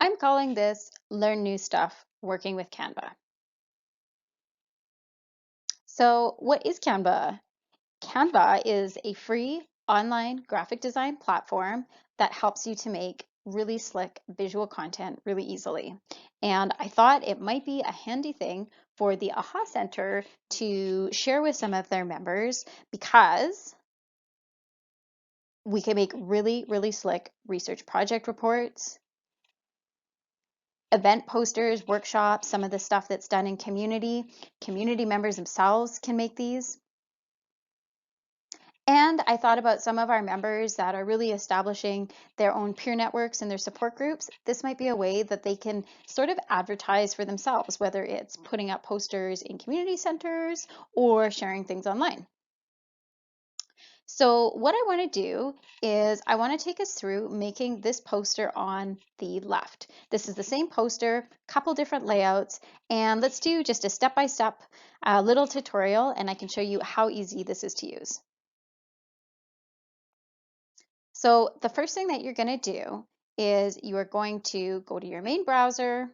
I'm calling this Learn New Stuff Working with Canva. So, what is Canva? Canva is a free online graphic design platform that helps you to make really slick visual content really easily. And I thought it might be a handy thing for the AHA Center to share with some of their members because we can make really slick research project reports, event posters, workshops, some of the stuff that's done in community. Community members themselves can make these. And I thought about some of our members that are really establishing their own peer networks and their support groups. This might be a way that they can sort of advertise for themselves, whether it's putting up posters in community centers or sharing things online. So what I want to do is I want to take us through making this poster on the left. This is the same poster, couple different layouts, and let's do just a step-by-step little tutorial and I can show you how easy this is to use. So the first thing that you're going to do is you are going to go to your main browser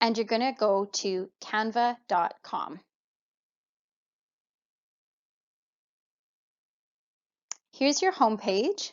and you're going to go to canva.com. Here's your home page.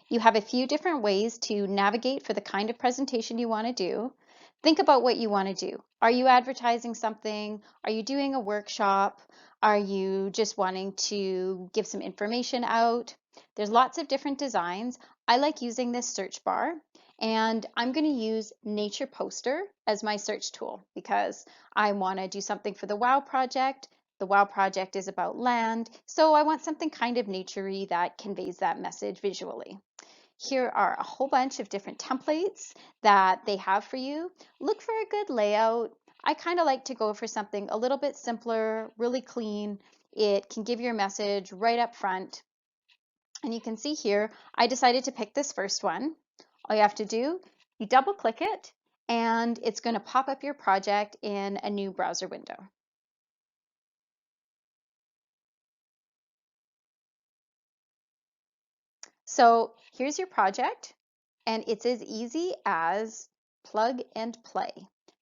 You have a few different ways to navigate for the kind of presentation you want to do. Think about what you want to do. Are you advertising something? Are you doing a workshop? Are you just wanting to give some information out? There's lots of different designs. I like using this search bar, and I'm going to use Nature Poster as my search tool because I want to do something for the WOW project. The WOW project is about land, so I want something kind of naturey that conveys that message visually. Here are a whole bunch of different templates that they have for you. Look for a good layout. I kind of like to go for something a little bit simpler, really clean. It can give your message right up front. And you can see here, I decided to pick this first one. All you have to do, you double click it, and it's going to pop up your project in a new browser window. So here's your project, and it's as easy as plug and play.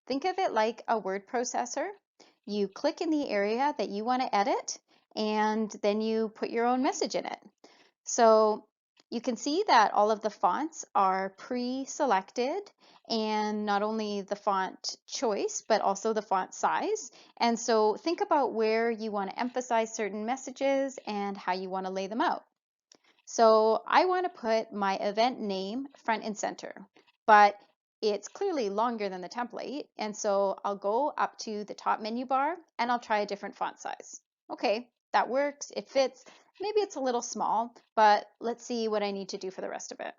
Think of it like a word processor. You click in the area that you want to edit, and then you put your own message in it. So you can see that all of the fonts are pre-selected, and not only the font choice, but also the font size. And so think about where you want to emphasize certain messages and how you want to lay them out. So I want to put my event name front and center, but it's clearly longer than the template. And so I'll go up to the top menu bar and I'll try a different font size. Okay, that works. It fits. Maybe it's a little small, but let's see what I need to do for the rest of it.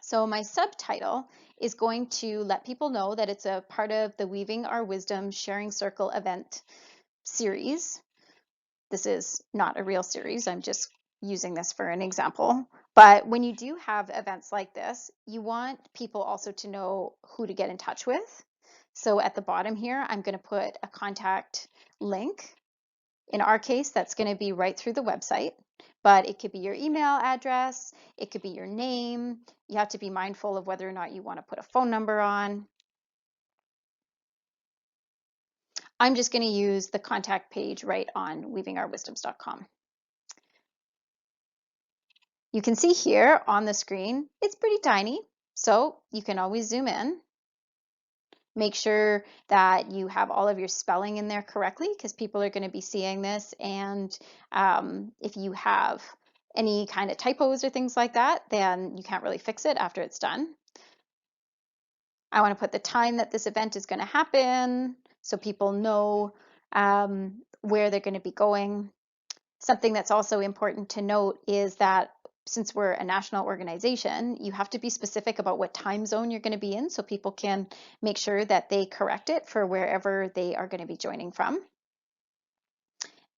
So my subtitle is going to let people know that it's a part of the Weaving Our Wisdom Sharing Circle event series. This is not a real series. I'm just using this for an example. But when you do have events like this, you want people also to know who to get in touch with. So at the bottom here, I'm going to put a contact link. In our case, that's going to be right through the website, but it could be your email address, it could be your name. You have to be mindful of whether or not you want to put a phone number on. I'm just going to use the contact page right on weavingourwisdoms.com. You can see here on the screen, it's pretty tiny, so you can always zoom in. Make sure that you have all of your spelling in there correctly because people are going to be seeing this, and if you have any kind of typos or things like that, then you can't really fix it after it's done. I want to put the time that this event is going to happen so people know where they're going to be going. Something that's also important to note is that since we're a national organization, you have to be specific about what time zone you're going to be in so people can make sure that they correct it for wherever they are going to be joining from.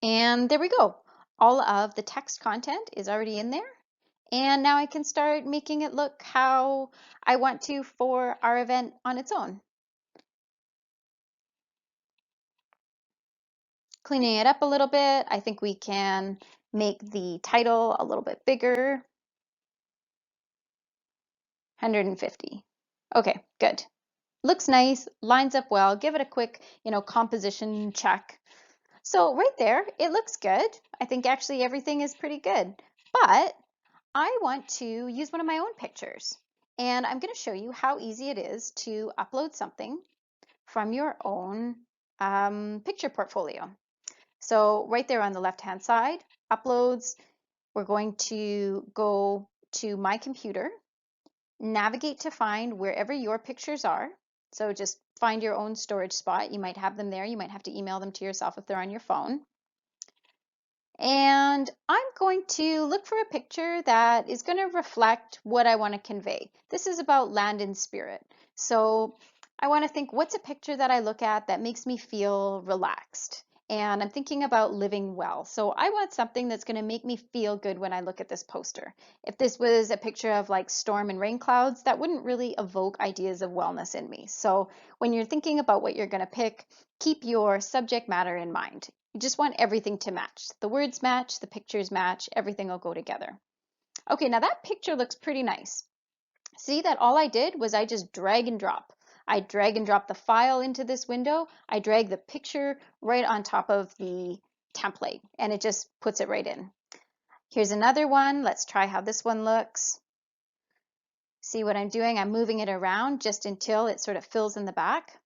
And there we go. All of the text content is already in there. And now I can start making it look how I want to for our event on its own. Cleaning it up a little bit, I think we can make the title a little bit bigger. 150. Okay, good. Looks nice, lines up well. Give it a quick, composition check. So right there, it looks good. I think actually everything is pretty good. But I want to use one of my own pictures. And I'm going to show you how easy it is to upload something from your own picture portfolio. So right there on the left-hand side, uploads, we're going to go to my computer, navigate to find wherever your pictures are. So just find your own storage spot. You might have them there. You might have to email them to yourself if they're on your phone. And I'm going to look for a picture that is going to reflect what I want to convey. This is about land and spirit. So I want to think, what's a picture that I look at that makes me feel relaxed? And I'm thinking about living well. So I want something that's going to make me feel good when I look at this poster. If this was a picture of like storm and rain clouds, that wouldn't really evoke ideas of wellness in me. So when you're thinking about what you're going to pick, keep your subject matter in mind. You just want everything to match. The words match, the pictures match, everything will go together. Okay, now that picture looks pretty nice. See that all I did was I just drag and drop. I drag and drop the file into this window. I drag the picture right on top of the template and it just puts it right in. Here's another one. Let's try how this one looks. See what I'm doing? I'm moving it around just until it sort of fills in the back.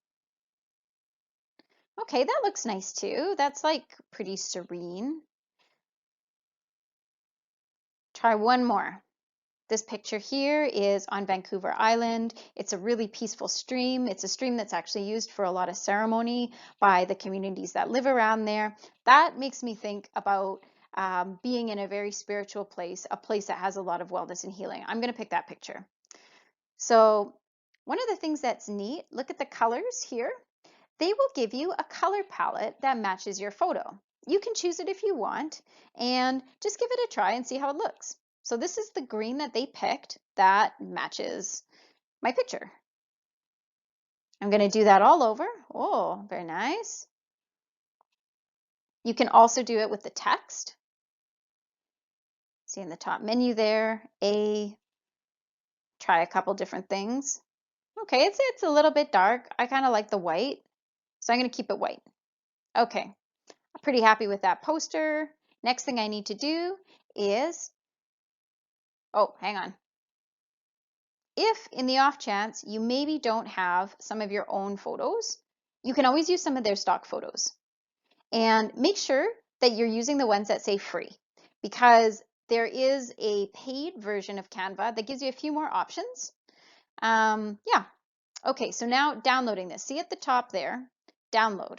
Okay, that looks nice too. That's like pretty serene. Try one more. This picture here is on Vancouver Island. It's a really peaceful stream. It's a stream that's actually used for a lot of ceremony by the communities that live around there. That makes me think about being in a very spiritual place, a place that has a lot of wellness and healing. I'm going to pick that picture. So one of the things that's neat, look at the colors here. They will give you a color palette that matches your photo. You can choose it if you want and just give it a try and see how it looks. So this is the green that they picked that matches my picture. I'm going to do that all over. Oh, very nice. You can also do it with the text. See in the top menu there, try a couple different things. Okay, it's a little bit dark. I kind of like the white, so I'm going to keep it white. Okay, I'm pretty happy with that poster. Next thing I need to do is, oh, hang on. If in the off chance you maybe don't have some of your own photos, you can always use some of their stock photos. And make sure that you're using the ones that say free, because there is a paid version of Canva that gives you a few more options. Yeah. Okay, so now downloading this. See at the top there, download.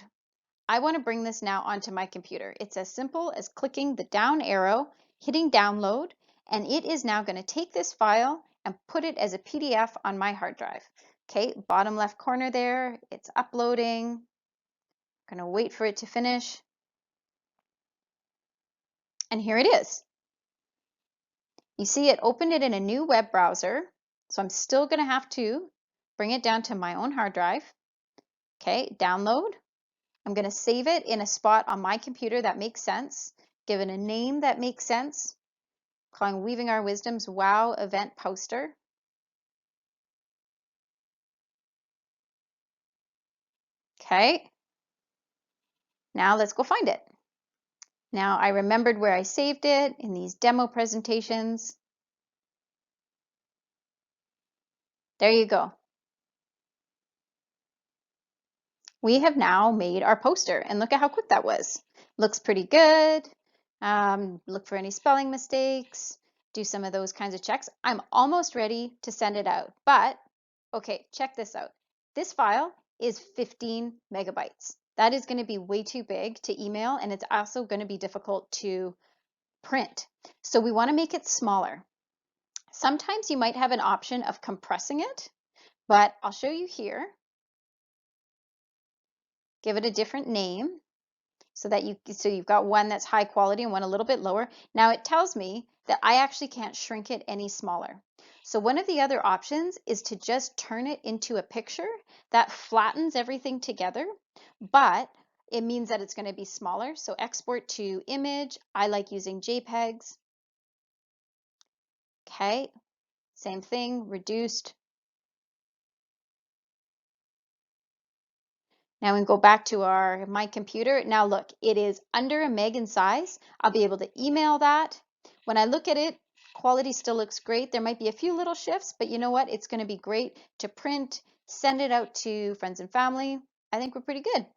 I want to bring this now onto my computer. It's as simple as clicking the down arrow, hitting download, and it is now going to take this file and put it as a PDF on my hard drive. Okay, bottom left corner there, it's uploading. I'm going to wait for it to finish. And here it is. You see it opened it in a new web browser, so I'm still going to have to bring it down to my own hard drive. Okay, download. I'm going to save it in a spot on my computer that makes sense, give it a name that makes sense, calling Weaving Our Wisdom's Wow event poster. Okay, now let's go find it. Now I remembered where I saved it in these demo presentations. There you go. We have now made our poster, and look at how quick that was. Looks pretty good. Look for any spelling mistakes, do some of those kinds of checks. I'm almost ready to send it out, but okay, check this out. This file is 15 megabytes. That is going to be way too big to email, and it's also going to be difficult to print. So we want to make it smaller. Sometimes you might have an option of compressing it, but I'll show you here. Give it a different name so that you've got one that's high quality and one a little bit lower. Now it tells me that I actually can't shrink it any smaller. So one of the other options is to just turn it into a picture that flattens everything together, but it means that it's going to be smaller. So export to image. I like using JPEGs. Okay, Same thing, reduced. Now we can go back to my computer. Now look, it is under a meg in size. I'll be able to email that. When I look at it, quality still looks great. There might be a few little shifts, but you know what? It's going to be great to print, send it out to friends and family. I think we're pretty good.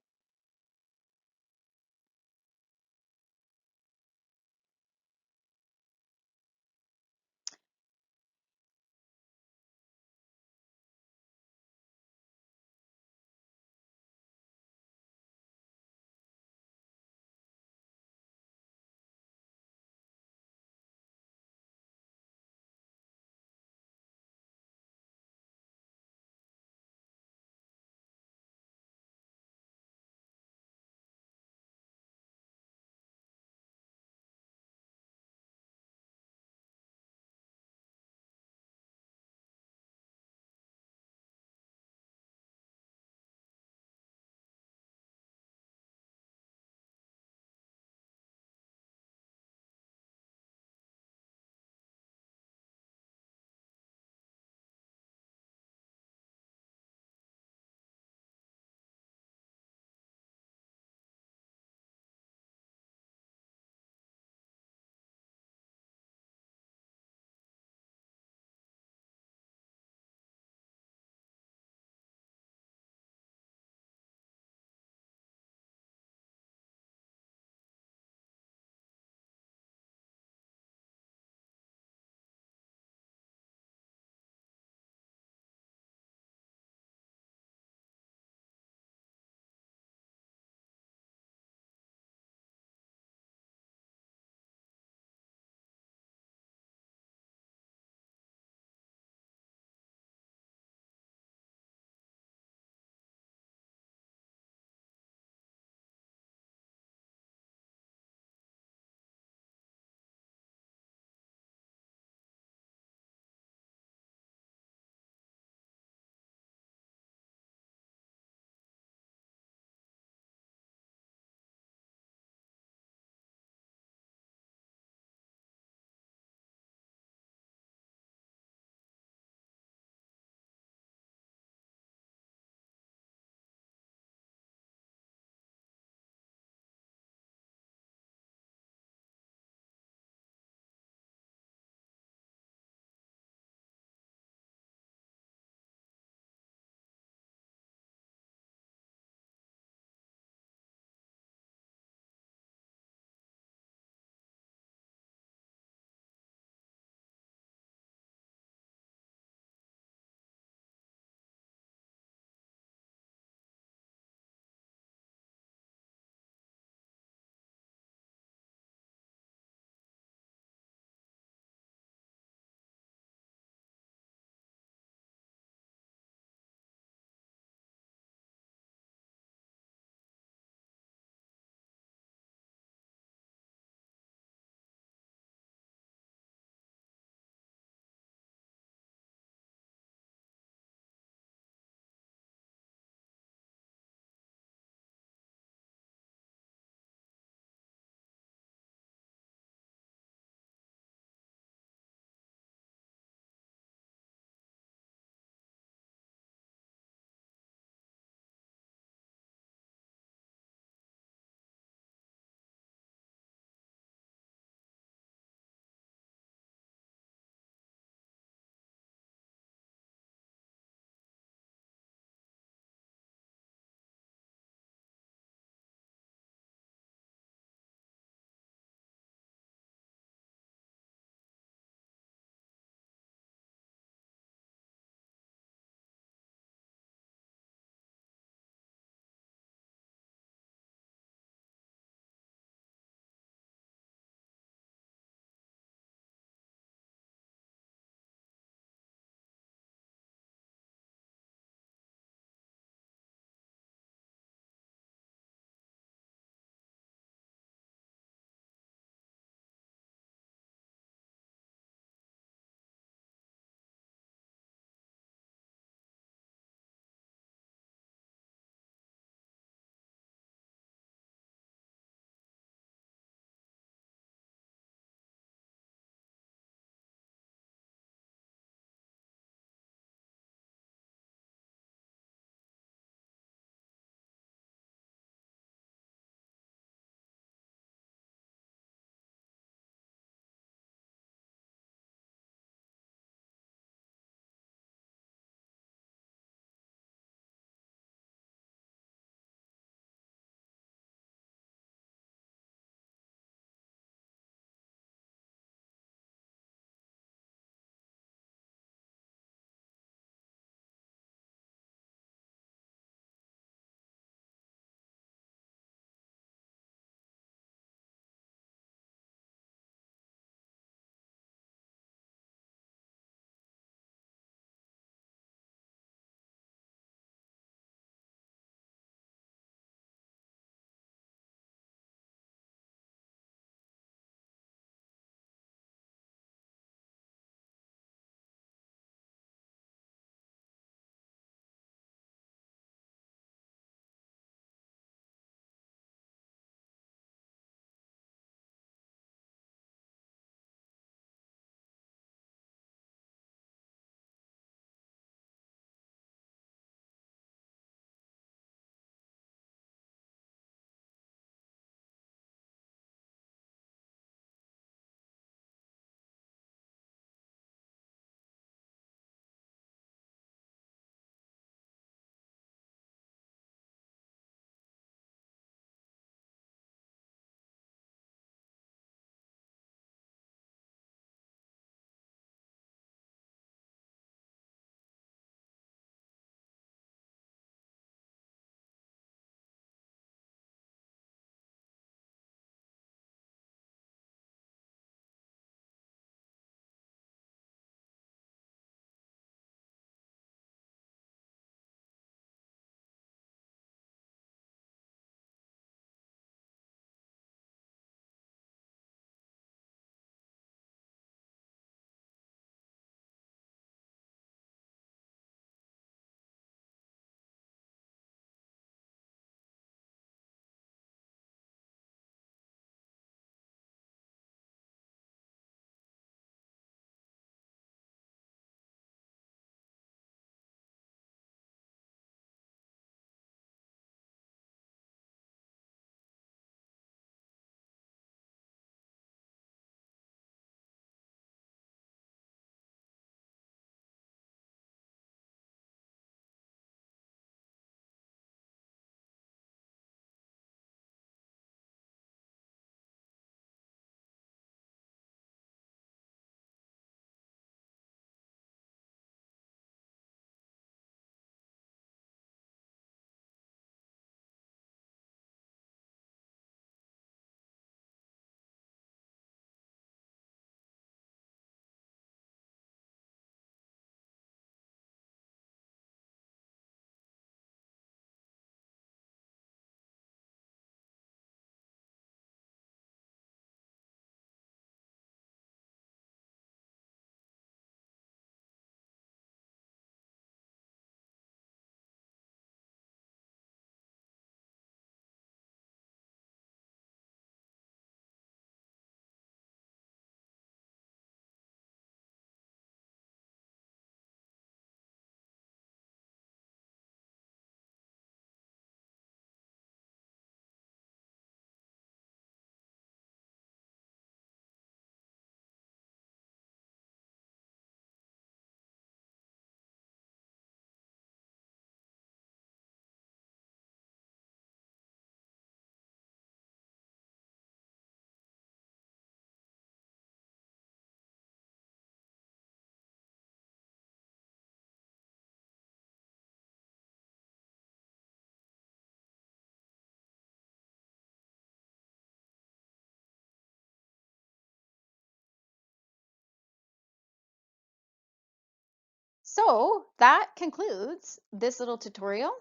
So that concludes this little tutorial.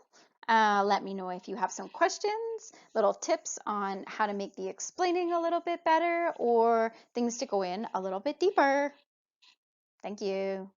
Let me know if you have some questions, little tips on how to make the explaining a little bit better, or things to go in a little bit deeper. Thank you.